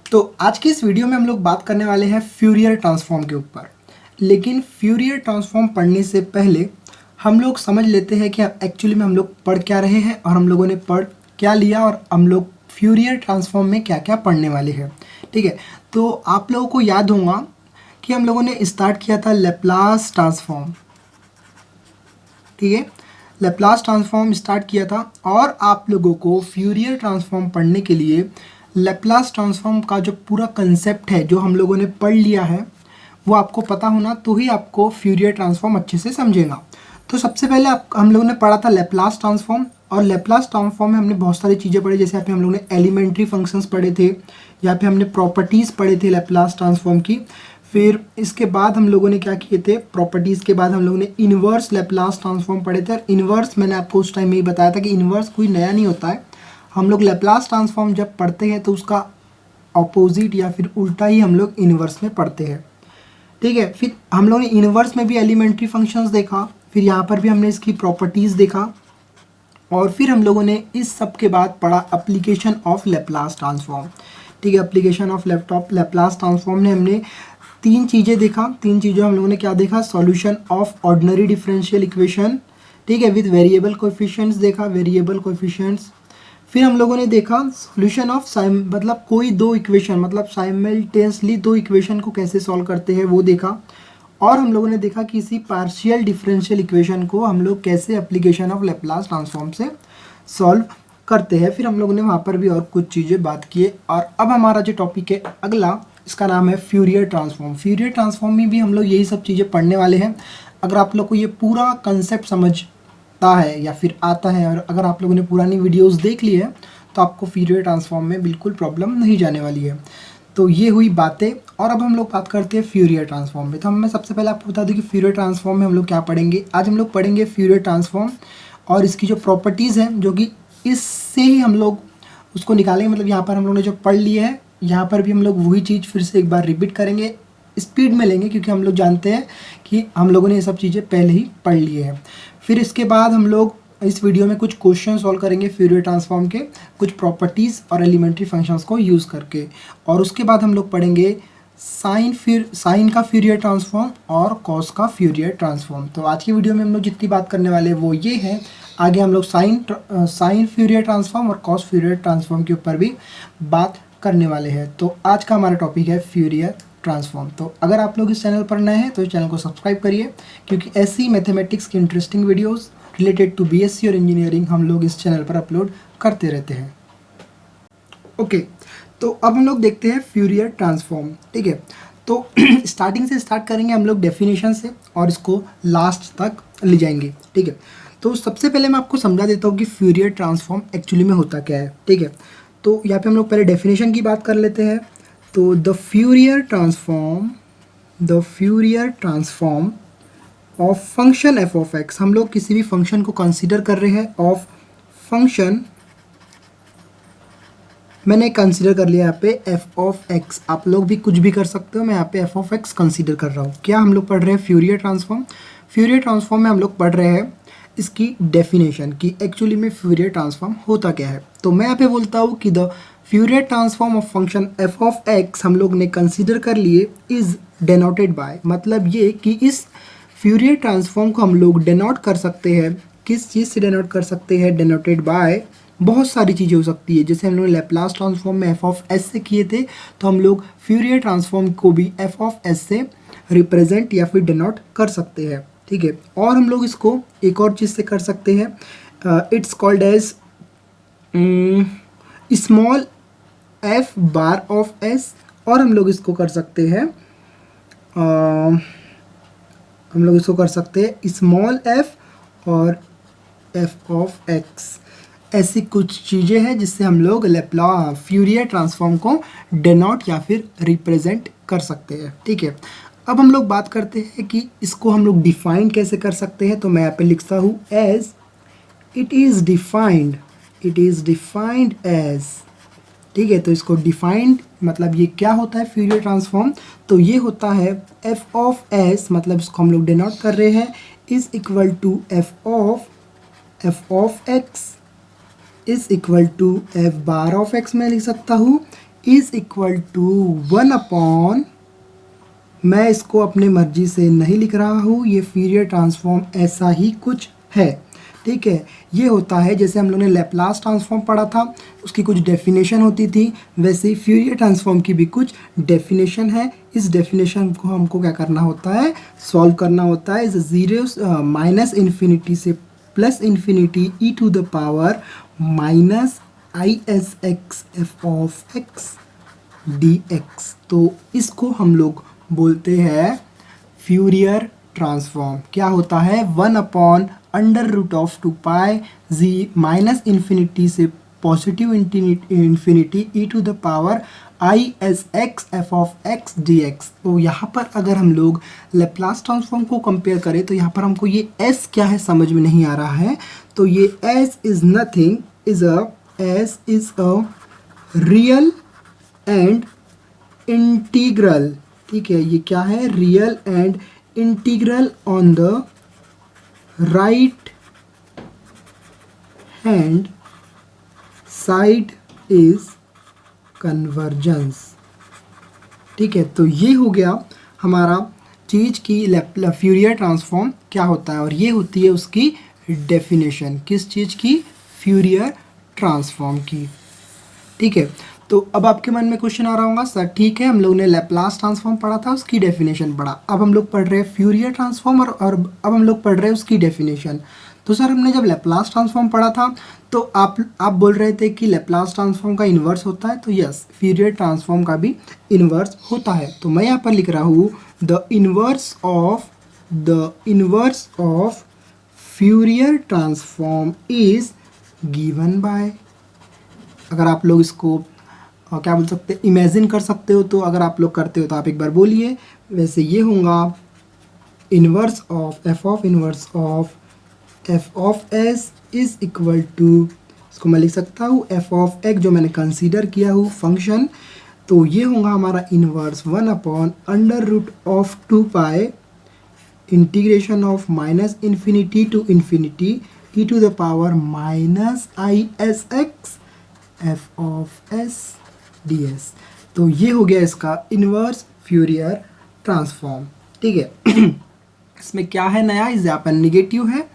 तो आज की इस वीडियो में हम लोग बात करने वाले हैं फ्यूरियर ट्रांसफॉर्म के ऊपर। लेकिन फ्यूरियर ट्रांसफॉर्म पढ़ने से पहले हम लोग समझ लेते हैं कि एक्चुअली में हम लोग पढ़ क्या रहे हैं और हम लोगों ने पढ़ क्या लिया और हम लोग फ्यूरियर ट्रांसफॉर्म में क्या क्या पढ़ने वाले हैं। ठीक है, तो आप लोगों को याद होगा कि हम लोगों ने स्टार्ट किया था लैप्लास ट्रांसफॉर्म। ठीक है, लैप्लास ट्रांसफॉर्म स्टार्ट किया था और आप लोगों को फ्यूरियर ट्रांसफॉर्म पढ़ने के लिए लैप्लास ट्रांसफॉर्म का जो पूरा कंसेप्ट है जो हम लोगों ने पढ़ लिया है वो आपको पता होना, तो ही आपको फ्यूरियर ट्रांसफॉर्म अच्छे से समझेगा। तो सबसे पहले हम लोगों ने पढ़ा था लैप्लास ट्रांसफॉर्म, और लैप्लास ट्रांसफॉर्म में हमने बहुत सारी चीज़ें पढ़ी। जैसे यहाँ पे हम लोगों ने एलिमेंट्री फंक्शंस पढ़े थे, यहाँ पे हमने प्रॉपर्टीज़ पढ़े थे लैप्लास ट्रांसफॉर्म की। फिर इसके बाद हम लोगों ने क्या किए थे, प्रॉपर्टीज़ के बाद हम लोगों ने इन्वर्स लैप्लास ट्रांसफॉर्म पढ़े थे। और इन्वर्स मैंने आपको उस टाइम में ही बताया था कि इन्वर्स कोई नया नहीं होता है। हम लोग लैप्लास ट्रांसफॉर्म जब पढ़ते हैं तो उसका ऑपोजिट या फिर उल्टा ही हम लोग इन्वर्स में पढ़ते हैं। ठीक है, फिर हम लोगों ने इन्वर्स में भी एलिमेंट्री फंक्शंस देखा, फिर यहाँ पर भी हमने इसकी प्रॉपर्टीज़ देखा, और फिर हम लोगों ने इस सब के बाद पढ़ा एप्लीकेशन ऑफ लैप्लास ट्रांसफॉर्म। ठीक है, एप्लीकेशन ऑफ लैप्लास ट्रांसफॉर्म ने हमने तीन चीज़ें देखा। तीन चीज़ें हम लोगों ने क्या देखा, solution of ordinary differential equation, ठीक है, विद वेरिएबल कोएफिशिएंट्स देखा, वेरिएबल कोएफिशिएंट्स। फिर हम लोगों ने देखा सॉल्यूशन ऑफ मतलब कोई दो इक्वेशन, मतलब साइमल्टेनियसली दो इक्वेशन को कैसे सॉल्व करते हैं वो देखा। और हम लोगों ने देखा कि इसी पार्शियल डिफरेंशियल इक्वेशन को हम लोग कैसे एप्लीकेशन ऑफ लैप्लास ट्रांसफॉर्म से सॉल्व करते हैं। फिर हम लोगों ने वहाँ पर भी और कुछ चीज़ें बात किए। और अब हमारा जो टॉपिक है अगला, इसका नाम है फ्यूरियर ट्रांसफॉर्म। फ्यूरियर ट्रांसफॉर्म में भी हम लोग यही सब चीज़ें पढ़ने वाले हैं। अगर आप लोग को ये पूरा कंसेप्ट समझता है या फिर आता है, और अगर आप लोगों ने पुरानी वीडियोज़ देख ली है, तो आपको फ्यूरियर ट्रांसफॉर्म में बिल्कुल प्रॉब्लम नहीं जाने वाली है। तो ये हुई बातें। और अब हम लोग बात करते हैं फ्यूरियर ट्रांसफॉर्म में। तो मैं सबसे पहले आपको बता दूं कि फ्यूरियर ट्रांसफॉर्म में हम लोग क्या पढ़ेंगे। आज हम लोग पढ़ेंगे फ्यूरियर ट्रांसफॉर्म और इसकी जो प्रॉपर्टीज़ हैं, जो कि इससे ही हम लोग उसको निकालेंगे। मतलब यहाँ पर हम लोग ने जो पढ़ लिया है, यहाँ पर भी हम लोग वही चीज़ फिर से एक बार रिपीट करेंगे, स्पीड में लेंगे, क्योंकि हम लोग जानते हैं कि हम लोगों ने ये सब चीज़ें पहले ही पढ़ लिए हैं। फिर इसके बाद हम लोग इस वीडियो में कुछ क्वेश्चन सॉल्व करेंगे फ्यूरियर ट्रांसफॉर्म के, कुछ प्रॉपर्टीज़ और एलिमेंट्री फंक्शंस को यूज़ करके। और उसके बाद हम लोग पढ़ेंगे साइन का फ्यूरियर ट्रांसफॉर्म और कॉस का फ्यूरियर ट्रांसफॉर्म। तो आज की वीडियो में हम लोग जितनी बात करने वाले हैं वो ये है। आगे हम लोग साइन फ्यूरियर ट्रांसफॉर्म और कॉस फ्यूरियर ट्रांसफॉर्म के ऊपर भी बात करने वाले हैं। तो आज का हमारा टॉपिक है फ्यूरियर ट्रांसफॉर्म। तो अगर आप लोग इस चैनल पर नए हैं तो इस चैनल को सब्सक्राइब करिए, क्योंकि ऐसी मैथमेटिक्स की interesting videos related to BSc और इंजीनियरिंग हम लोग इस चैनल पर अपलोड करते रहते हैं। ओके, तो अब हम लोग देखते हैं फ्यूरियर ट्रांसफॉर्म। ठीक है, तो स्टार्टिंग से स्टार्ट करेंगे हम लोग डेफिनेशन से और इसको लास्ट तक ले जाएंगे। ठीक है, तो सबसे पहले मैं आपको समझा देता हूँ कि फ्यूरियर ट्रांसफॉर्म एक्चुअली में होता क्या है। ठीक है, तो यहाँ पे हम लोग पहले डेफिनेशन की बात कर लेते हैं। तो the Fourier transform of function f of x, हम लोग किसी भी फंक्शन को कंसीडर कर रहे हैं। ऑफ फंक्शन मैंने कंसीडर कर लिया यहाँ पे एफ ऑफ एक्स, आप लोग भी कुछ भी कर सकते हो, मैं यहाँ पे एफ ऑफ एक्स कंसीडर कर रहा हूँ। क्या हम लोग पढ़ रहे हैं, फ्यूरियर ट्रांसफॉर्म। फ्यूरियर ट्रांसफॉर्म में हम लोग पढ़ रहे हैं इसकी डेफिनेशन कि एक्चुअली में फ्यूरियर ट्रांसफॉर्म होता क्या है। तो मैं यहाँ पे बोलता हूँ कि the Fourier transform of function f of x हम लोग ने कंसीडर कर लिए इज डेनोटेड बाय, मतलब ये कि इस फ्यूरियर ट्रांसफॉर्म को हम लोग डेनोट कर सकते हैं। किस चीज़ से डेनोट कर सकते हैं, डेनोटेड बाय बहुत सारी चीज़ें हो सकती है। जैसे हम लोग लैप्लास ट्रांसफॉर्म में एफ ऑफ एस से किए थे, तो हम लोग फ्यूरियर ट्रांसफॉर्म को भी एफ ऑफ एस से रिप्रेजेंट या फिर डिनोट कर सकते हैं। ठीक है, और हम लोग इसको एक और चीज़ से कर सकते हैं, it's called as small f bar of s. और हम लोग इसको कर सकते हैं स्मॉल एफ और एफ ऑफ एक्स। ऐसी कुछ चीज़ें हैं जिससे हम लोग फ्यूरियर ट्रांसफॉर्म को डेनोट या फिर रिप्रेजेंट कर सकते हैं। ठीक है, अब हम लोग बात करते हैं कि इसको हम लोग डिफाइन कैसे कर सकते हैं। तो मैं यहाँ पे लिखता हूँ as it is defined as. ठीक है, तो इसको डिफाइंड मतलब ये क्या होता है फ्यूरियर ट्रांसफॉर्म, तो ये होता है एफ ऑफ एस, मतलब इसको हम लोग डिनोट कर रहे हैं, is equal to f of x is equal to f bar of x मैं लिख सकता हूँ इज इक्वल टू 1 अपॉन, मैं इसको अपने मर्जी से नहीं लिख रहा हूँ, ये फ्यूरियर ट्रांसफॉर्म ऐसा ही कुछ है, ठीक है। ये होता है जैसे हम लोगों ने लैप्लास ट्रांसफॉर्म पढ़ा था, उसकी कुछ डेफिनेशन होती थी, वैसे ही फ्यूरियर ट्रांसफॉर्म की भी कुछ डेफिनेशन है। इस डेफिनेशन को हमको क्या करना होता है, सॉल्व करना होता है। ज़ीरो माइनस इन्फिनिटी से plus infinity e to the power minus i s x f of x d x. तो इसको हम लोग बोलते हैं फ्यूरियर ट्रांसफॉर्म। क्या होता है, 1 upon under root of 2 pi जी माइनस इन्फिनिटी से positive infinity e to the power i s x f of x d x. तो यहाँ पर अगर हम लोग लेप्लास ट्रांसफॉर्म को कंपेयर करें तो यहाँ पर हमको ये एस क्या है समझ में नहीं आ रहा है। तो ये S is nothing, S is a real and integral, ठीक है। ये क्या है, real and integral on the right hand side is convergence, ठीक है। तो ये हो गया हमारा चीज़ की फ्यूरियर ट्रांसफॉर्म क्या होता है, और ये होती है उसकी डेफिनेशन, किस चीज़ की, फ्यूरियर ट्रांसफॉर्म की, ठीक है। तो अब आपके मन में क्वेश्चन आ रहा होगा, सर ठीक है हम लोग ने लैप्लास ट्रांसफॉर्म पढ़ा था, उसकी डेफिनेशन पढ़ा, अब हम लोग पढ़ रहे हैं फ्यूरियर ट्रांसफॉर्म और अब हम लोग पढ़ रहे हैं उसकी डेफिनेशन। तो सर हमने जब लैप्लास ट्रांसफॉर्म पढ़ा था तो आप बोल रहे थे कि लैप्लास ट्रांसफॉर्म का इन्वर्स होता है, तो यस फ्यूरियर ट्रांसफॉर्म का भी इन्वर्स होता है। तो मैं यहाँ पर लिख रहा हूँ the inverse of Fourier transform is given by, अगर आप लोग इसको क्या बोल सकते हैं, इमेजिन कर सकते हो, तो अगर आप लोग करते हो तो आप एक बार बोलिए। वैसे ये होगा inverse of f of s is equal to, इसको मैं लिख सकता हूँ एफ ऑफ एक्स जो मैंने कंसीडर किया हूँ फंक्शन, तो ये होगा हमारा inverse 1 upon under root of 2 pi integration of minus infinity to infinity e to the power minus i s x f of s d s. तो ये हो गया इसका इन्वर्स फ्यूरियर ट्रांसफॉर्म, ठीक है। इसमें क्या है नया, इस यहाँ पर निगेटिव है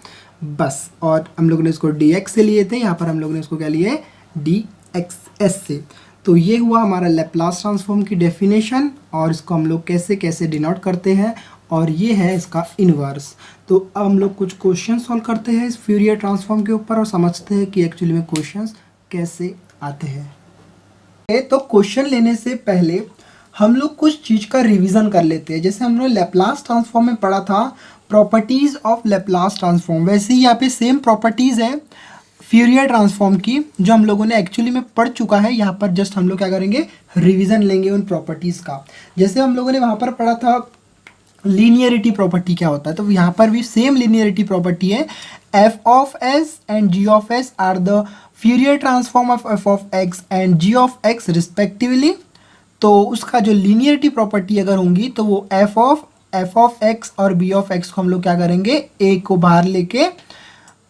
बस, और हम लोगों ने इसको डी एक्स से लिए थे, यहाँ पर हम लोगों ने इसको क्या लिए, डी एक्स एस से। तो ये हुआ हमारा लैप्लास ट्रांसफॉर्म की डेफिनेशन, और इसको हम लोग कैसे कैसे डिनोट करते हैं, और ये है इसका इन्वर्स। तो अब हम लोग कुछ क्वेश्चन सॉल्व करते हैं इस फ्यूरियर ट्रांसफॉर्म के ऊपर और समझते हैं कि एक्चुअली में क्वेश्चंस कैसे आते हैं। तो क्वेश्चन लेने से पहले हम लोग कुछ चीज़ का रिवीजन कर लेते हैं। जैसे हम लोग लैप्लास ट्रांसफॉर्म में पढ़ा था प्रॉपर्टीज़ ऑफ लैप्लास ट्रांसफॉर्म, वैसे ही यहाँ पे सेम प्रॉपर्टीज़ है फ्यूरियर ट्रांसफॉर्म की जो हम लोगों ने एक्चुअली में पढ़ चुका है। यहाँ पर जस्ट हम लोग क्या करेंगे, रिवीजन लेंगे उन प्रॉपर्टीज़ का। जैसे हम लोगों ने वहाँ पर पढ़ा था लीनियरिटी प्रॉपर्टी क्या होता है, तो यहाँ पर भी सेम लीनियरिटी प्रॉपर्टी है, f of s and g of s are the Fourier transform of f of x and g of x respectively. तो उसका जो लीनियरिटी प्रॉपर्टी अगर होंगी तो वो एफ ऑफ एक्स और बी ऑफ एक्स को हम लोग क्या करेंगे, ए को बाहर लेके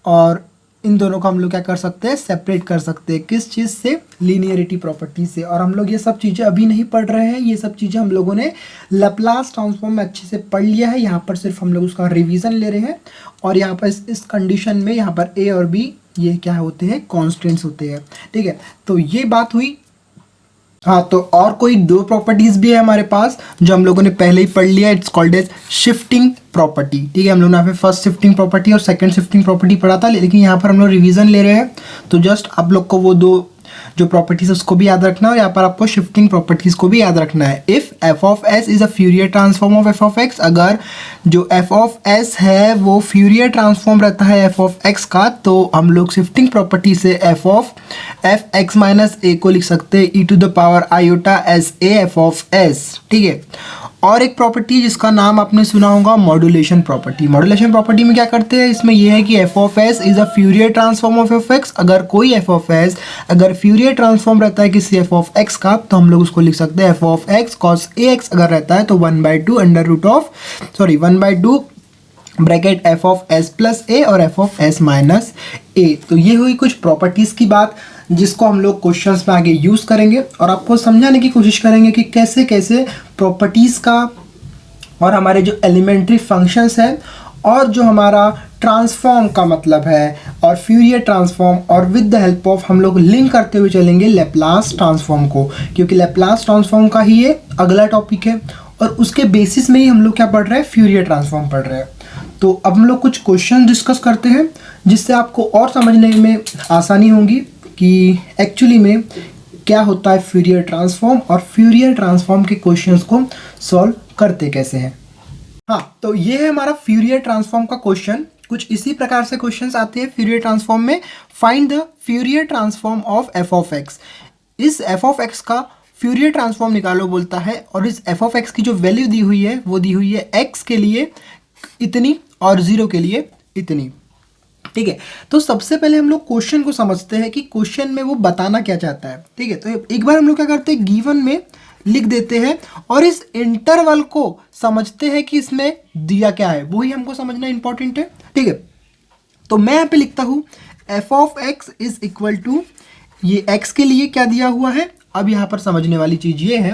और इन दोनों को हम लोग क्या कर सकते हैं, सेपरेट कर सकते हैं, किस चीज़ से, लीनियरिटी प्रॉपर्टी से। और हम लोग ये सब चीज़ें अभी नहीं पढ़ रहे हैं, ये सब चीज़ें हम लोगों ने लैप्लास ट्रांसफॉर्म में अच्छे से पढ़ लिया है। यहाँ पर सिर्फ हम लोग उसका रिवीजन ले रहे हैं, और यहाँ पर इस कंडीशन में यहाँ पर ए और बी ये क्या होते हैं, कॉन्स्टेंट्स होते हैं, ठीक है। तो ये बात हुई। हाँ, तो और कोई दो प्रॉपर्टीज भी है हमारे पास जो हम लोगों ने पहले ही पढ़ लिया, it's called as shifting property, ठीक है। हम लोगों ने यहाँ पे फर्स्ट शिफ्टिंग प्रॉपर्टी और सेकंड शिफ्टिंग प्रॉपर्टी पढ़ा था, लेकिन यहाँ पर हम लोग रिवीजन ले रहे हैं, तो जस्ट आप लोग को वो दो जो प्रॉपर्टीज उसको भी याद रखना है, और यहाँ पर आपको शिफ्टिंग प्रॉपर्टीज को भी याद रखना है। If f of s is a Fourier transform of f of x, अगर जो एफ ऑफ एस है वो फ्यूरियर ट्रांसफॉर्म रहता है एफ ऑफ एक्स का, तो हम लोग शिफ्टिंग प्रॉपर्टी से एफ एक्स माइनस ए को लिख सकते हैं e to the power iota s a f of s, ठीक है। और एक प्रॉपर्टी जिसका नाम आपने सुना होगा मॉड्यूलेशन प्रॉपर्टी। मॉड्यूलेशन प्रॉपर्टी में क्या करते हैं, इसमें यह है कि f of s is a Fourier transform of f x, अगर कोई एफ ऑफ एस अगर फ्यूरियर ट्रांसफॉर्म रहता है किसी एफ ऑफ एक्स का, तो हम लोग उसको लिख सकते हैं f of x cos a x, अगर रहता है तो 1/2 bracket f of s plus a और f of s minus a. तो ये हुई कुछ प्रॉपर्टीज़ की बात जिसको हम लोग क्वेश्चंस में आगे यूज़ करेंगे और आपको समझाने की कोशिश करेंगे कि कैसे कैसे प्रॉपर्टीज़ का और हमारे जो एलिमेंट्री फंक्शंस हैं और जो हमारा ट्रांसफॉर्म का मतलब है और फ्यूरियर ट्रांसफॉर्म और विद द हेल्प ऑफ हम लोग लिंक करते हुए चलेंगे लैप्लास ट्रांसफॉर्म को, क्योंकि लैप्लास ट्रांसफॉर्म का ही ये अगला टॉपिक है और उसके बेसिस में ही हम लोग क्या पढ़ रहे हैं, फ्यूरियर ट्रांसफॉर्म पढ़ रहे हैं। तो अब हम लोग कुछ क्वेश्चन डिस्कस करते हैं जिससे आपको और समझने में आसानी होगी कि एक्चुअली में क्या होता है फ्यूरियर ट्रांसफॉर्म और फ्यूरियर ट्रांसफॉर्म के क्वेश्चंस को सॉल्व करते कैसे हैं। हाँ, तो ये है हमारा फ्यूरियर ट्रांसफॉर्म का क्वेश्चन। कुछ इसी प्रकार से क्वेश्चंस आते हैं फ्यूरियर ट्रांसफॉर्म में। Find the Fourier transform of f of x. इस एफ ऑफ एक्स का फ्यूरियर ट्रांसफॉर्म निकालो बोलता है और इस एफ ऑफ एक्स की जो वैल्यू दी हुई है वो दी हुई है एक्स के लिए इतनी और जीरो के लिए इतनी। ठीक है, तो सबसे पहले हम लोग क्वेश्चन को समझते हैं कि क्वेश्चन में वो बताना क्या चाहता है। ठीक है, तो एक बार हम लोग क्या करते हैं, गिवन में लिख देते हैं और इस इंटरवल को समझते हैं कि इसमें दिया क्या है, वही हमको समझना इंपॉर्टेंट है। ठीक है, तो मैं यहाँ पे लिखता हूँ f of x is equal to, ये एक्स के लिए क्या दिया हुआ है। अब यहाँ पर समझने वाली चीज़ ये है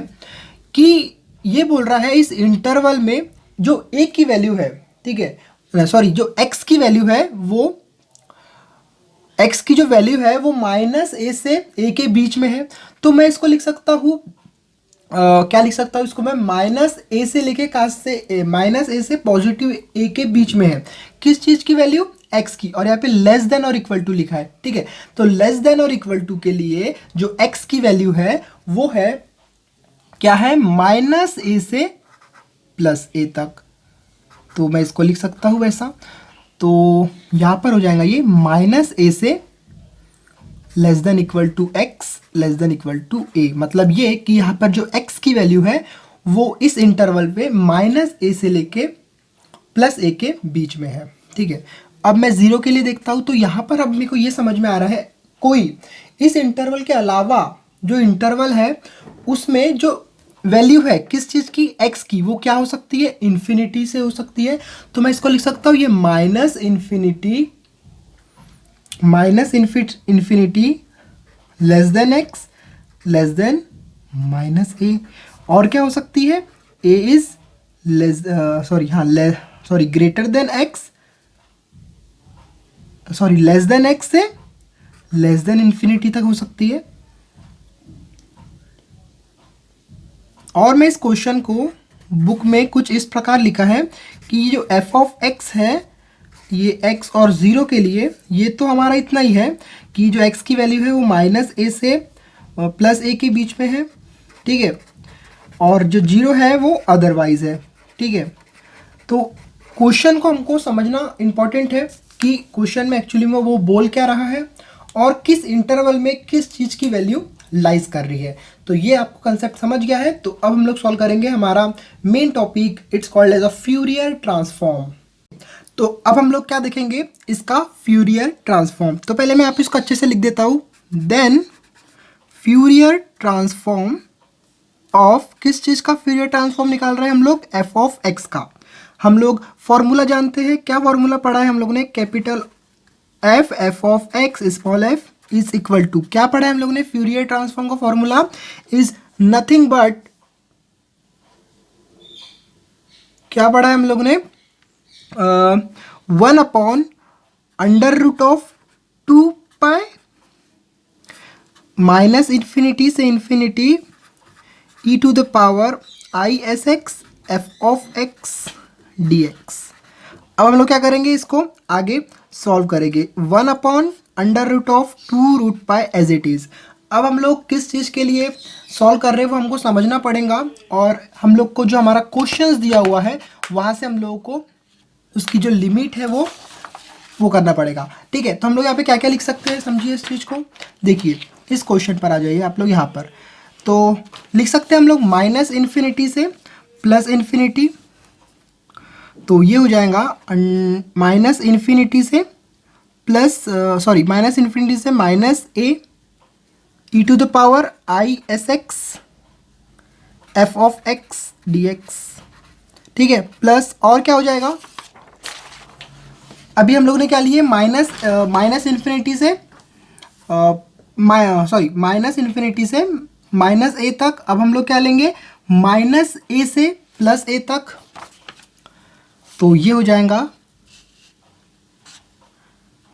कि ये बोल रहा है इस इंटरवल में जो ए की वैल्यू है, ठीक है, सॉरी जो एक्स की वैल्यू है वो एक्स की जो वैल्यू है वो माइनस ए से ए के बीच में है। तो मैं इसको लिख सकता हूँ क्या लिख सकता हूँ इसको मैं, माइनस ए से लेके कहाँ से, माइनस ए से पॉजिटिव ए के बीच में है किस चीज़ की वैल्यू, एक्स की। और यहाँ पे लेस देन और इक्वल टू लिखा है। ठीक है, तो लेस देन और इक्वल टू के लिए जो एक्स की वैल्यू है वो है क्या है, माइनस ए से प्लस ए तक। तो मैं इसको लिख सकता हूँ वैसा। तो यहाँ पर हो जाएगा ये माइनस ए से less than equal to x less than equal to a. मतलब ये कि यहाँ पर जो एक्स की वैल्यू है वो इस इंटरवल पे माइनस ए से लेके प्लस ए के बीच में है। ठीक है, अब मैं ज़ीरो के लिए देखता हूँ तो यहाँ पर अब मेरे को ये समझ में आ रहा है कोई इस इंटरवल के अलावा जो इंटरवल है उसमें जो वैल्यू है किस चीज़ की, एक्स की, वो क्या हो सकती है, इन्फिनिटी से हो सकती है। तो मैं इसको लिख सकता हूँ ये minus infinity less than x less than minus a. और क्या हो सकती है, a is less greater than x, less than x से लेस देन इन्फिनिटी तक हो सकती है। और मैं इस क्वेश्चन को बुक में कुछ इस प्रकार लिखा है कि ये जो एफ ऑफ एक्स है ये एक्स और ज़ीरो के लिए ये तो हमारा इतना ही है कि जो एक्स की वैल्यू है वो माइनस ए से प्लस ए के बीच में है। ठीक है, और जो जीरो है वो अदरवाइज है। ठीक है, तो क्वेश्चन को हमको समझना इम्पॉर्टेंट है कि क्वेश्चन में एक्चुअली में वो बोल क्या रहा है और किस इंटरवल में किस चीज़ की वैल्यू लाइज कर रही है। तो ये आपको कंसेप्ट समझ गया है। तो अब हम लोग सॉल्व करेंगे हमारा main topic, it's called as a Fourier transform. तो अब हम लोग क्या देखेंगे, इसका फ्यूरियर ट्रांसफॉर्म। तो पहले मैं आप इसको अच्छे से लिख देता हूँ। देन फ्यूरियर ट्रांसफॉर्म ऑफ किस चीज़ का फ्यूरियर ट्रांसफॉर्म निकाल रहे हैं हम लोग, एफ ऑफ एक्स का। हम लोग फॉर्मूला जानते हैं, क्या फॉर्मूला पढ़ा है हम लोग ने, capital f of x small f is equal to, क्या पढ़ा है हम लोग ने, फ्यूरियर ट्रांसफॉर्म का फॉर्मूला इज नथिंग बट, क्या पढ़ा है हम लोग ने, 1 upon under root of 2 pi minus infinity से infinity e to the power i s x f of x d x. अब हम लोग क्या करेंगे, इसको आगे सॉल्व करेंगे। 1 upon under root of 2 root pi as it is. अब हम लोग किस चीज़ के लिए सॉल्व कर रहे हैं वो हमको समझना पड़ेगा और हम लोग को जो हमारा क्वेश्चंस दिया हुआ है वहाँ से हम लोगों को उसकी जो लिमिट है वो करना पड़ेगा। ठीक है, तो हम लोग यहाँ पे क्या क्या लिख सकते हैं, समझिए इस चीज़ को। देखिए इस क्वेश्चन पर आ जाइए आप लोग यहाँ पर। तो लिख सकते हैं हम लोग माइनस इन्फिनिटी से प्लस इन्फिनिटी। तो ये हो जाएगा माइनस इन्फिनिटी से प्लस माइनस इन्फिनिटी से minus a e to the power i s x f of x d x. ठीक है, प्लस और क्या हो जाएगा, अभी हम लोग ने क्या लिए, माइनस इन्फिनिटी से माइनस इन्फिनिटी से माइनस ए तक। अब हम लोग क्या लेंगे, माइनस ए से प्लस ए तक। तो ये हो जाएगा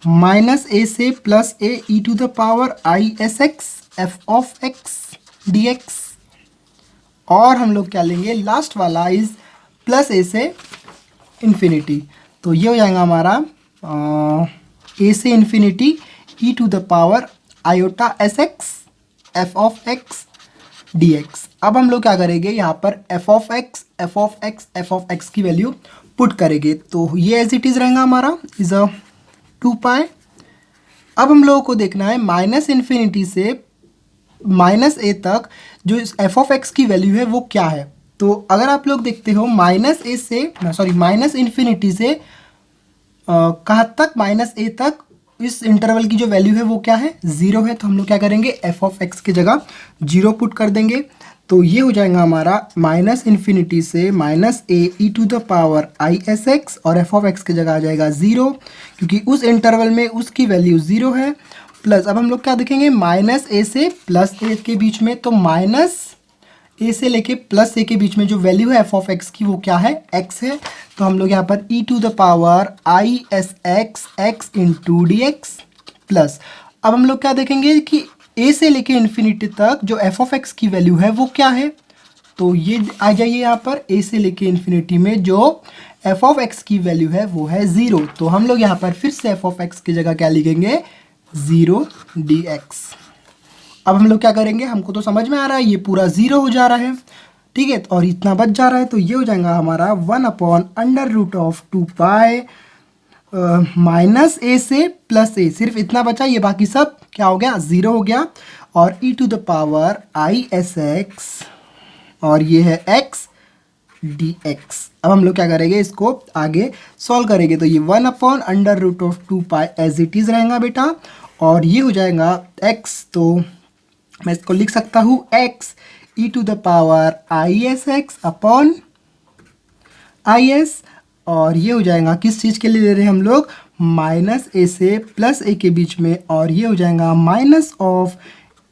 माइनस ए से plus a e to the power i s x f of x d x. और हम लोग क्या लेंगे, लास्ट वाला इज प्लस ए से इन्फिनिटी। तो ये हो जाएगा हमारा ए से infinity e to the power iota s x f of x d x. अब हम लोग क्या करेंगे, यहाँ पर f of x f of x f of x की वैल्यू पुट करेंगे। तो ये एज इट इज़ रहेगा हमारा, इज अ 2 पाई। अब हम लोगों को देखना है माइनस इन्फिनिटी से माइनस ए तक जो एफ ऑफ एक्स की वैल्यू है वो क्या है। तो अगर आप लोग देखते हो माइनस इन्फिनिटी से कहाँ तक, माइनस ए तक, इस इंटरवल की जो वैल्यू है वो क्या है, 0 है। तो हम लोग क्या करेंगे, एफ ऑफ एक्स की जगह 0 पुट कर देंगे। तो ये हो जाएगा हमारा माइनस इन्फिनिटी से minus a e to the power i s x, और एफ ऑफ एक्स की जगह आ जाएगा 0, क्योंकि उस इंटरवल में उसकी वैल्यू 0 है। प्लस अब हम लोग क्या देखेंगे, माइनस ए से प्लस ए के बीच में, तो माइनस ए से लेके प्लस ए के बीच में जो वैल्यू है एफ ऑफ एक्स की वो क्या है, एक्स है। तो हम लोग यहाँ पर e to the power i s x x into d x plus. अब हम लोग क्या देखेंगे कि ए से लेके इन्फिनिटी तक जो एफ ऑफ एक्स की वैल्यू है वो क्या है। तो ये आ जाइए यहाँ पर, ए से लेके इन्फिनिटी में जो एफ ऑफ एक्स की वैल्यू है वो है 0। तो हम लोग यहाँ पर फिर से एफ ऑफ एक्स की जगह क्या लिखेंगे, 0 डी एक्स। अब हम लोग क्या करेंगे, हमको तो समझ में आ रहा है ये पूरा 0 हो जा रहा है, ठीक है, और इतना बच जा रहा है। तो ये हो जाएगा हमारा 1/√2 पाई माइनस ए से प्लस ए, सिर्फ इतना बचा, ये बाकी सब क्या हो गया, 0 हो गया। और e to the power i s x, और ये है एक्स डी एक्स। अब हम लोग क्या करेंगे, इसको आगे सॉल्व करेंगे। तो ये 1/√2 पाई एज इट इज़ रहेगा बेटा, और ये हो जाएगा एक्स। तो मैं इसको लिख सकता हूँ x e to the power i s x upon i s, और ये हो जाएगा किस चीज़ के लिए ले रहे हैं हम लोग, माइनस ए से प्लस ए के बीच में, और ये हो जाएगा माइनस ऑफ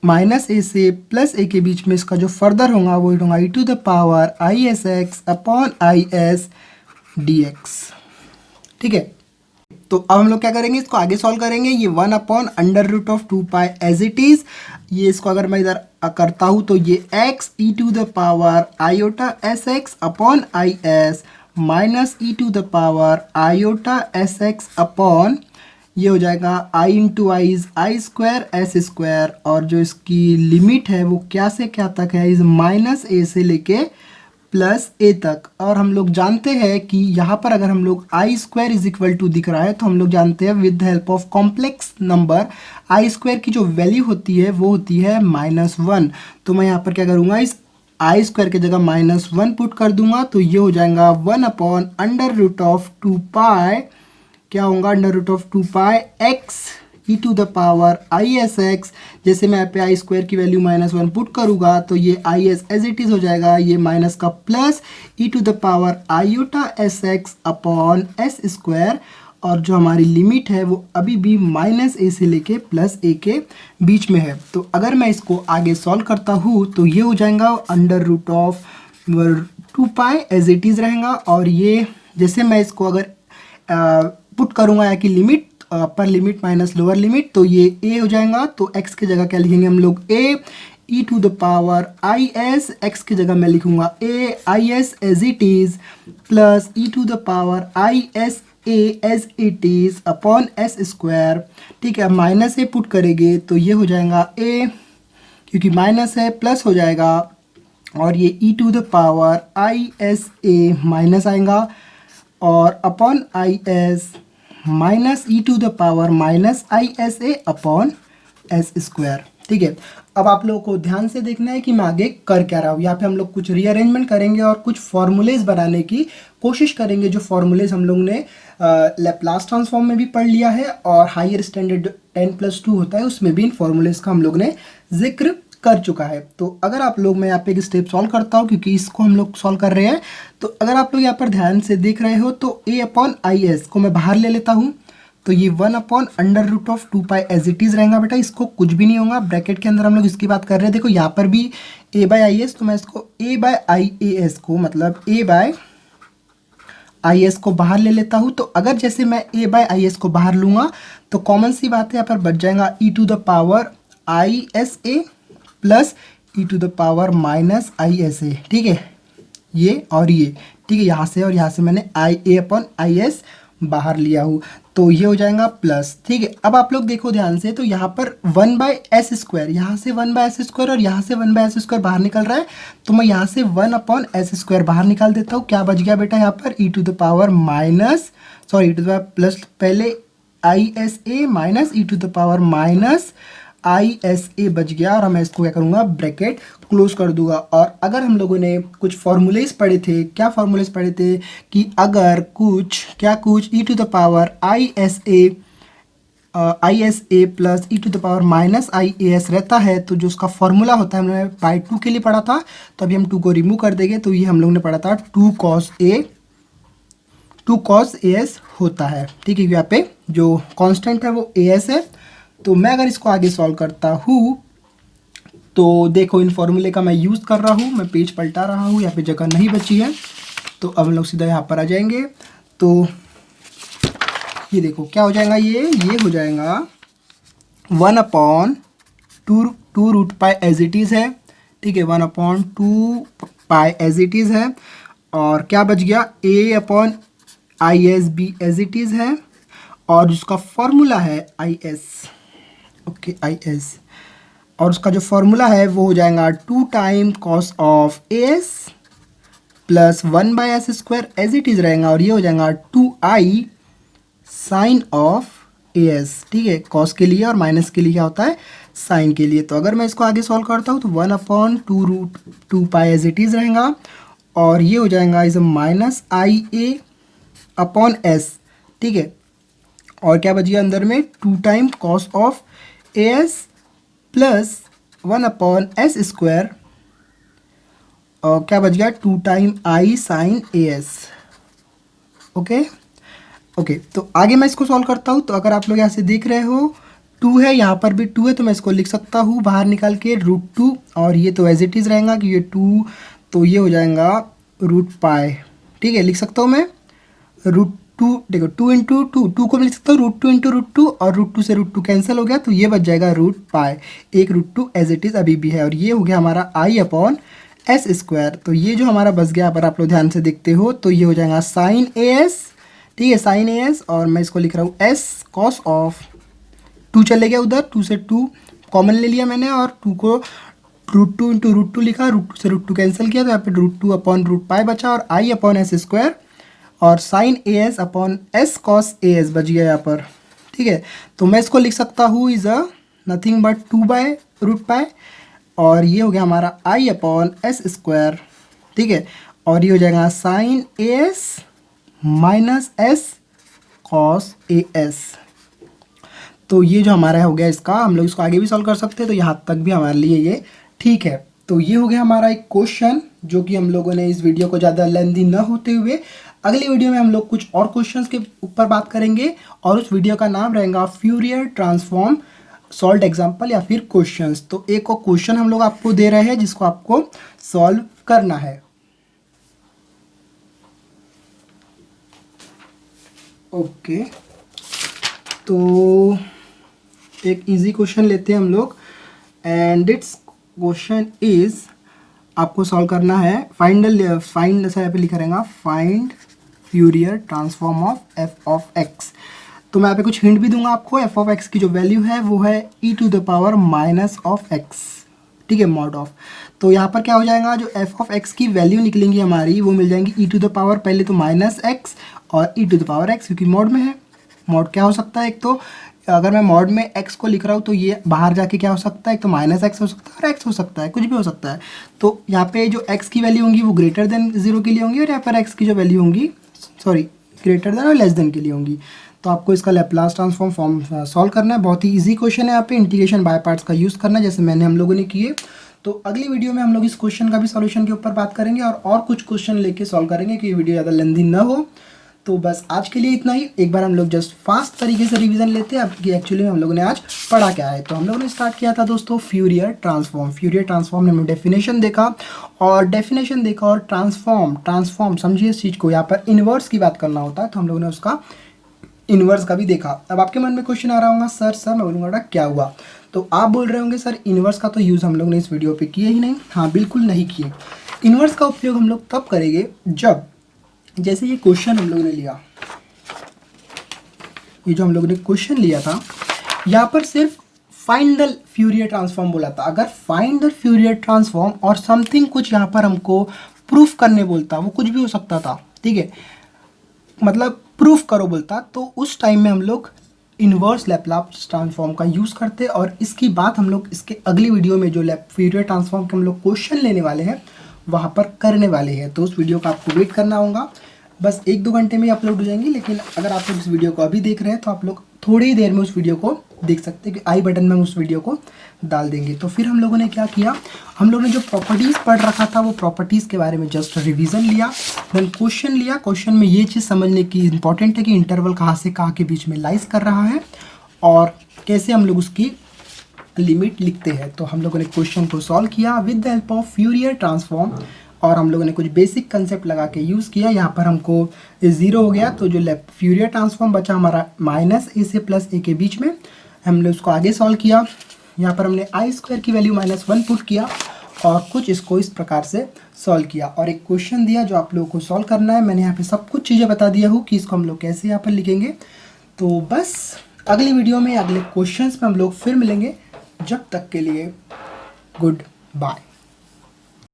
माइनस ए से प्लस ए के बीच में इसका जो फर्दर होगा वो होगा e to the power i s x upon i s d x, ठीक है। तो अब हम लोग क्या करेंगे, इसको आगे सॉल्व करेंगे। ये 1/√2 पाई एज इट इज़, ये इसको अगर मैं इधर करता हूँ तो ये x e to the power iota s x upon i s minus e to the power iota s x upon, ये हो जाएगा i into i is i square s square, और जो इसकी लिमिट है वो क्या से क्या तक है, इज माइनस ए से लेके प्लस ए तक। और हम लोग जानते हैं कि यहाँ पर अगर हम लोग आई स्क्वायर इज इक्वल टू दिख रहा है तो हम लोग जानते हैं with the help of complex number I square की जो वैल्यू होती है वो होती है -1। तो मैं यहाँ पर क्या करूँगा, इस आई स्क्वायर की जगह -1 पुट कर दूंगा। तो ये हो जाएगा 1/√2 पाई, क्या होगा, √2 pi x e to the power i s x. जैसे मैं यहाँ पे आई स्क्वायर की वैल्यू -1 पुट करूँगा तो ये i s as it is हो जाएगा, ये माइनस का plus e to the power iota s x upon s square, और जो हमारी लिमिट है वो अभी भी माइनस ए से लेके प्लस ए के बीच में है। तो अगर मैं इसको आगे सॉल्व करता हूँ तो ये हो जाएगा √2 पाई एज इट इज़ रहेगा। और ये जैसे मैं इसको अगर पुट करूँगा या कि limit, upper limit minus lower limit, तो ये ए हो जाएगा। तो एक्स की जगह क्या लिखेंगे हम लोग, a e to the power i s, x की जगह मैं लिखूँगा a i s as it is plus e to the power i s a as it is upon s square, ठीक है। माइनस ए पुट करेंगे तो ये हो जाएगा ए, क्योंकि माइनस है, प्लस हो जाएगा, और ये e to the power i s a minus आएगा, और upon i s minus e to the power minus i s a upon s square, ठीक है। अब आप लोगों को ध्यान से देखना है कि मैं आगे कर क्या रहा हूँ। यहाँ पे हम लोग कुछ रीअरेंजमेंट करेंगे और कुछ फॉर्मूलेज बनाने की कोशिश करेंगे, जो फॉर्मूलेज हम लोग ने लैप्लास ट्रांसफॉर्म में भी पढ़ लिया है, और हायर स्टैंडर्ड 10+2 होता है उसमें भी इन फॉर्मूलेज का हम लोग ने जिक्र कर चुका है। तो अगर आप लोग, मैं यहाँ पे एक स्टेप सॉल्व करता हूँ क्योंकि इसको हम लोग सॉल्व कर रहे हैं। तो अगर आप लोग यहाँ पर ध्यान से देख रहे हो तो a अपॉन आई एस को मैं बाहर ले लेता हूँ, तो ये 1 upon under root of 2 pi as it is रहेगा बेटा, इसको कुछ भी नहीं होगा। ब्रैकेट के अंदर हम लोग इसकी बात कर रहे हैं, देखो यहाँ पर भी a बाई आई एस, तो मैं इसको a by I a S को मतलब a बाय आई एस को बाहर ले लेता हूँ। तो अगर जैसे मैं a बाय आई एस को बाहर लूँगा तो कॉमन सी बात है, यहाँ पर बच जाएगा e to the power i s a plus e to the power minus i s a, ठीक है, ये और ये, ठीक है, यहाँ से और यहाँ से मैंने आई ए अपॉन आई एस बाहर लिया हूँ, तो ये हो जाएगा प्लस, ठीक है। अब आप लोग देखो ध्यान से, तो यहाँ पर 1 बाय एस स्क्वायर, यहाँ से 1 बाय एस स्क्वायर और यहाँ से 1 बाय एस स्क्वायर बाहर निकल रहा है, तो मैं यहाँ से 1 अपॉन एस स्क्वायर बाहर निकाल देता हूँ। क्या बच गया बेटा यहाँ पर e to the power minus, sorry e to the power plus, पहले i s a minus e to the power minus i s a बच गया, और मैं इसको क्या करूँगा, ब्रैकेट क्लोज कर दूंगा। और अगर हम लोगों ने कुछ फॉर्मूलेज पढ़े थे, क्या फॉर्मूलेज पढ़े थे कि अगर कुछ e to the power i s a plus e to the power minus i a s रहता है, तो जो उसका फॉर्मूला होता है, हमने बाई 2 के लिए पढ़ा था, तो अभी हम 2 को रिमूव कर देंगे, तो ये हम लोग ने पढ़ा था 2 cos ए एस होता है, ठीक है। यहाँ पे जो कांस्टेंट है वो ए एस है। तो मैं अगर इसको आगे सॉल्व करता हूँ तो देखो, इन फॉर्मूले का मैं यूज़ कर रहा हूँ, मैं पेज पलटा रहा हूँ, यहाँ पे जगह नहीं बची है, तो अब हम लोग सीधा यहाँ पर आ जाएंगे। तो ये देखो क्या हो जाएगा, ये हो जाएगा 1 upon two root pi as it is है, ठीक है, 1 upon 2 pi as it is है, और क्या बच गया, a upon i s b as it is है, और जिसका फॉर्मूला है i s, okay i s, और उसका जो फॉर्मूला है वो हो जाएगा 2 time cos of a s plus 1 by s square as it is रहेगा, और ये हो जाएगा 2i sign of a S, ठीक है, कॉस के लिए, और माइनस के लिए क्या होता है, साइन के लिए। तो अगर मैं इसको आगे सॉल्व करता हूँ तो 1 upon 2 root 2 pi as it is रहेगा, और ये हो जाएगा is minus i a upon s, ठीक है, और क्या बच गया अंदर में 2 time cos of a s plus 1 upon s square, और क्या बच गया 2 time i sine a s, okay. तो आगे मैं इसको सॉल्व करता हूँ। तो अगर आप लोग यहाँ से देख रहे हो 2 है, यहाँ पर भी 2 है, तो मैं इसको लिख सकता हूँ बाहर निकाल के √2, और ये तो एज इट इज़ रहेगा कि ये 2, तो ये हो जाएगा रूट पाई, ठीक है, लिख सकता हूँ मैं √2, देखो 2 इंटू 2 को मैं लिख सकता हूँ √2 इंटू √2, और √2 से √2 कैंसिल हो गया, तो ये बच जाएगा रूट पाई, एक √2 एज इट इज़ अभी भी है, और ये हो गया हमारा आई अपॉन एस स्क्वायर। तो ये जो हमारा बच गया, अगर आप लोग ध्यान से देखते हो तो ये हो जाएगा साइन ए एस, ठीक है, साइन ए एस, और मैं इसको लिख रहा हूँ एस कॉस ऑफ 2 चले गया उधर, 2 से 2 कॉमन ले लिया मैंने, और 2 को √2 इंटू √2 लिखा, √2 से √2 कैंसिल किया, तो यहाँ पे √2 अपॉन रूट पाई बचा, और आई अपॉन एस स्क्वायर, और sine a s upon s cos a s बच गया यहाँ पर, ठीक है। तो मैं इसको लिख सकता हूँ is a nothing but 2 by root pi, और ये हो गया हमारा आई अपॉन एस स्क्वायर, ठीक है, और ये हो जाएगा sine a s minus s cos a s. तो ये जो हमारा हो गया इसका, हम लोग इसको आगे भी सॉल्व कर सकते हैं, तो यहाँ तक भी हमारे लिए ये ठीक है। तो ये हो गया हमारा एक क्वेश्चन, जो कि हम लोगों ने इस वीडियो को ज़्यादा लेंथी न होते हुए अगली वीडियो में हम लोग कुछ और क्वेश्चंस के ऊपर बात करेंगे, और उस वीडियो का नाम रहेगा फ्यूरियर ट्रांसफॉर्म सॉल्व एग्जाम्पल या फिर क्वेश्चंस। तो एक और क्वेश्चन हम लोग आपको दे रहे हैं जिसको आपको सॉल्व करना है, ओके। तो एक इजी क्वेश्चन लेते हैं हम लोग, एंड इट्स क्वेश्चन इज, आपको सॉल्व करना है फाइंड ऐसा यहाँ पे लिखा रहेगा, find Fourier transform of f of x. तो मैं यहाँ पे कुछ हिंट भी दूंगा आपको। एफ ऑफ एक्स की जो वैल्यू है वो है e to the power minus of x, ठीक है, मॉड ऑफ। तो यहाँ पर क्या हो जाएगा, जो एफ ऑफ एक्स की वैल्यू निकलेंगी हमारी वो मिल जाएंगी ई टू द पावर, पहले तो माइनस एक्स और e to the power x, क्योंकि मॉड में है। मॉड क्या हो सकता है, एक तो अगर मैं मॉड में x को लिख रहा हूँ तो ये बाहर जाके क्या हो सकता है, एक तो माइनस एक्स हो सकता है और x हो सकता है, कुछ भी हो सकता है। तो यहाँ पे जो x की वैल्यू होंगी वो ग्रेटर देन 0 के लिए होंगी, और यहाँ पर x की जो वैल्यू होंगी, सॉरी, ग्रेटर देन और लेस देन के लिए होंगी। तो आपको इसका लैप्लास ट्रांसफॉर्म फॉर्म सॉल्व करना है। बहुत ही ईजी क्वेश्चन है, यहाँ पे इंटीग्रेशन बाय पार्ट्स का यूज़ करना है जैसे मैंने हम लोगों ने किए। तो अगली वीडियो में हम लोग इस क्वेश्चन का भी सॉल्यूशन के ऊपर बात करेंगे और कुछ क्वेश्चन लेके सॉल्व करेंगे कि वीडियो ज़्यादा लेंदी ना हो। तो बस आज के लिए इतना ही। एक बार हम लोग जस्ट फास्ट तरीके से रिवीजन लेते हैं अब कि एक्चुअली में हम लोगों ने आज पढ़ा क्या है। तो हम लोगों ने स्टार्ट किया था दोस्तों फ्यूरियर ट्रांसफॉर्म। फ्यूरियर ट्रांसफॉर्म ने हमने डेफिनेशन देखा और ट्रांसफॉर्म समझिए इस चीज़ को, यहाँ पर इन्वर्स की बात करना होता है तो हम लोगों ने उसका इन्वर्स का भी देखा। अब आपके मन में क्वेश्चन आ रहा होगा सर मैं बोलूँगा क्या हुआ, तो आप बोल रहे होंगे सर इन्वर्स का तो यूज़ हम लोग ने इस वीडियो पे किए ही नहीं। हाँ बिल्कुल नहीं किए। इन्वर्स का उपयोग हम लोग तब करेंगे जब जैसे ये क्वेश्चन हम लोगों ने लिया, ये जो हम लोगों ने क्वेश्चन लिया था यहाँ पर सिर्फ फाइंड द फ्यूरियर ट्रांसफॉर्म बोला था। अगर फाइंड द फ्यूरियर ट्रांसफॉर्म और समथिंग कुछ यहाँ पर हमको प्रूफ करने बोलता, वो कुछ भी हो सकता था, ठीक है, मतलब प्रूफ करो बोलता, तो उस टाइम में हम लोग इन्वर्स लैप्लास ट्रांसफॉर्म का यूज़ करते। और इसकी बात हम लोग इसके अगली वीडियो में जो फ्यूरियर ट्रांसफॉर्म के हम लोग क्वेश्चन लेने वाले हैं वहाँ पर करने वाले हैं। तो उस वीडियो का आपको वेट करना होगा, बस 1-2 घंटे में अपलोड हो जाएंगी। लेकिन अगर आप लोग इस वीडियो को अभी देख रहे हैं तो आप लोग थोड़ी ही देर में उस वीडियो को देख सकते हैं कि आई बटन में हम उस वीडियो को डाल देंगे। तो फिर हम लोगों ने क्या किया, हम लोगों ने जो प्रॉपर्टीज़ पढ़ रखा था वो प्रॉपर्टीज़ के बारे में जस्ट रिवीजन लिया, देन क्वेश्चन लिया। क्वेश्चन में ये चीज़ समझने की इंपॉर्टेंट है कि इंटरवल कहाँ से कहाँ के बीच में लाइज कर रहा है और कैसे हम लोग उसकी लिमिट लिखते हैं। तो हम लोगों ने क्वेश्चन को सॉल्व किया with the help of Fourier transform और हम लोगों ने कुछ बेसिक कंसेप्ट लगा के यूज़ किया। यहाँ पर हमको 0 हो गया तो जो फ्यूरियर ट्रांसफॉर्म बचा हमारा -a से +a के बीच में, हमने उसको आगे सॉल्व किया। यहाँ पर हमने i² की वैल्यू -1 पुट किया और कुछ इसको इस प्रकार से सॉल्व किया और एक क्वेश्चन दिया जो आप लोगों को सॉल्व करना है। मैंने यहाँ पे सब कुछ चीज़ें बता दिया हूँ कि इसको हम लोग कैसे यहाँ पर लिखेंगे। तो बस अगली वीडियो में अगले क्वेश्चंस में हम लोग फिर मिलेंगे। जब तक के लिए गुड बाय।